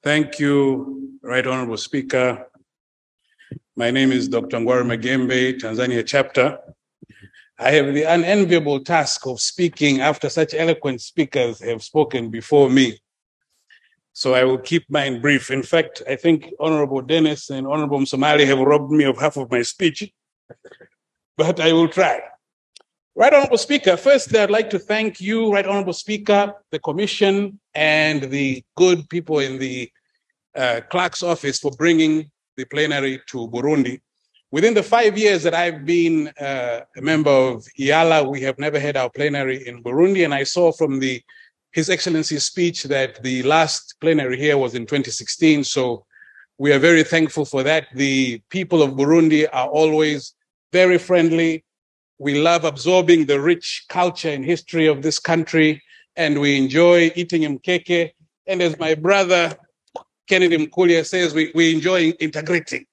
Thank you, Right Honorable Speaker. My name is Dr. Ngwaru Maghembe, Tanzania chapter. I have the unenviable task of speaking after such eloquent speakers have spoken before me. So I will keep mine brief. In fact, I think Honorable Dennis and Honorable Msomali have robbed me of half of my speech, but I will try. Right Honorable Speaker, firstly, I'd like to thank you, Right Honorable Speaker, the Commission, and the good people in the clerk's office for bringing the plenary to Burundi. Within the 5 years that I've been a member of IALA, we have never had our plenary in Burundi, and I saw from His Excellency's speech that the last plenary here was in 2016, so we are very thankful for that. The people of Burundi are always very friendly. We love absorbing the rich culture and history of this country, and we enjoy eating mkeke. And as my brother Kennedy Mkulia says, we enjoy integrating.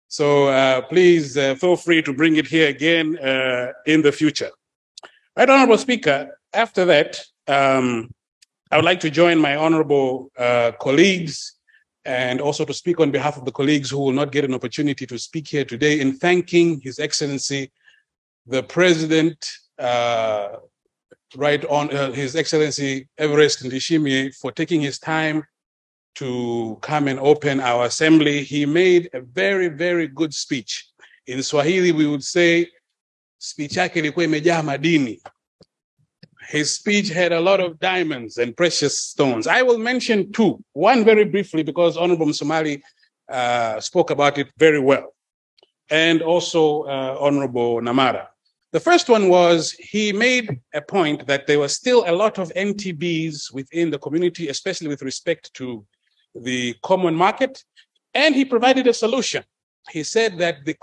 So please feel free to bring it here again in the future. Right Honorable Speaker, after that, I would like to join my honorable colleagues and also to speak on behalf of the colleagues who will not get an opportunity to speak here today in thanking His Excellency, the President, His Excellency Everest Ndayishimiye, for taking his time to come and open our assembly. He made a very, very good speech. In Swahili, we would say, speech yake ilikuwa imejaa madini. His speech had a lot of diamonds and precious stones. I will mention two. One very briefly, because Honorable Msomali spoke about it very well, and also Honorable Namara. The first one was he made a point that there were still a lot of NTBs within the community, especially with respect to the common market, and he provided a solution. He said that the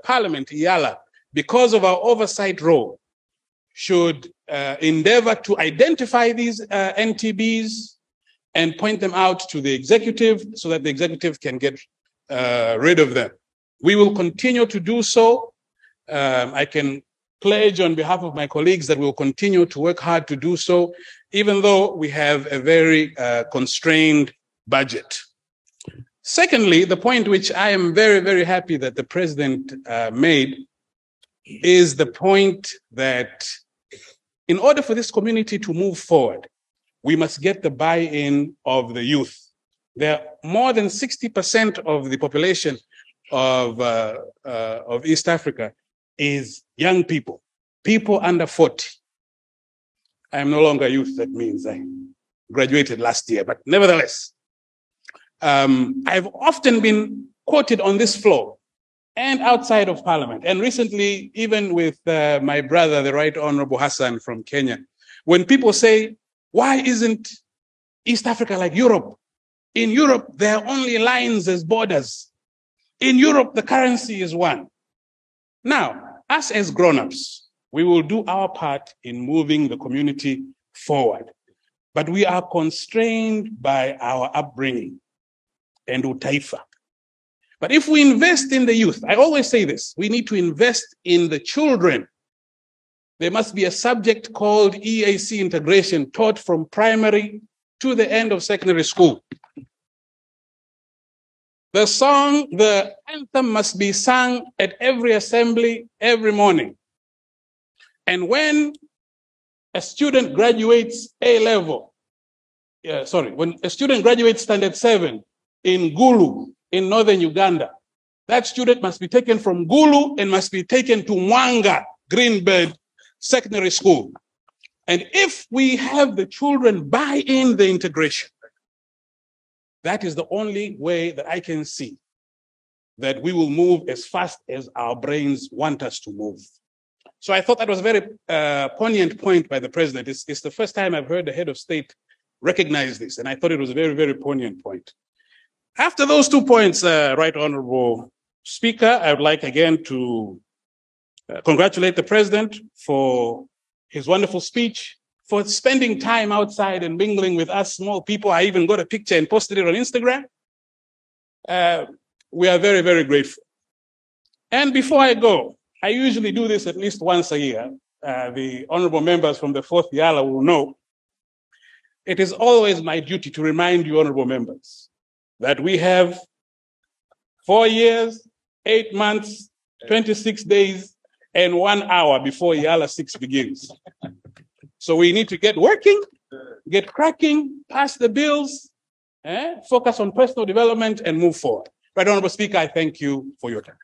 parliament, IALA, because of our oversight role, should endeavor to identify these NTBs and point them out to the executive so that the executive can get rid of them. We will continue to do so. I can pledge on behalf of my colleagues that we'll continue to work hard to do so, even though we have a very constrained budget. Secondly, the point which I am very, very happy that the President made is the point that in order for this community to move forward, we must get the buy-in of the youth. There are more than 60% of the population of East Africa is young people, people under 40. I am no longer youth, that means I graduated last year, but nevertheless, I've often been quoted on this floor and outside of Parliament, and recently even with my brother, the Right Honorable Hassan from Kenya, when people say, why isn't East Africa like Europe? In Europe, there are only lines as borders. In Europe, the currency is one. Now, us as grown-ups, we will do our part in moving the community forward, but we are constrained by our upbringing and utaifa. But if we invest in the youth, I always say this, we need to invest in the children. There must be a subject called EAC integration taught from primary to the end of secondary school. The anthem must be sung at every assembly every morning. And when a student graduates when a student graduates standard 7 in Gulu, in northern Uganda, that student must be taken from Gulu and must be taken to Mwanga, Greenbird Secondary School. And if we have the children buy in the integration, that is the only way that I can see that we will move as fast as our brains want us to move. So I thought that was a very poignant point by the President. It's the first time I've heard the head of state recognize this, and I thought it was a very, very poignant point. After those 2 points, Right Honorable Speaker, I would like again to congratulate the President for his wonderful speech, for spending time outside and mingling with us small people. I even got a picture and posted it on Instagram. We are very, very grateful. And before I go, I usually do this at least once a year. The honorable members from the 4th IALA will know it is always my duty to remind you, honorable members, that we have 4 years, 8 months, 26 days, and 1 hour before Yala 6 begins. So we need to get working, get cracking, pass the bills, focus on personal development, and move forward. Right, Honorable Speaker, I thank you for your time.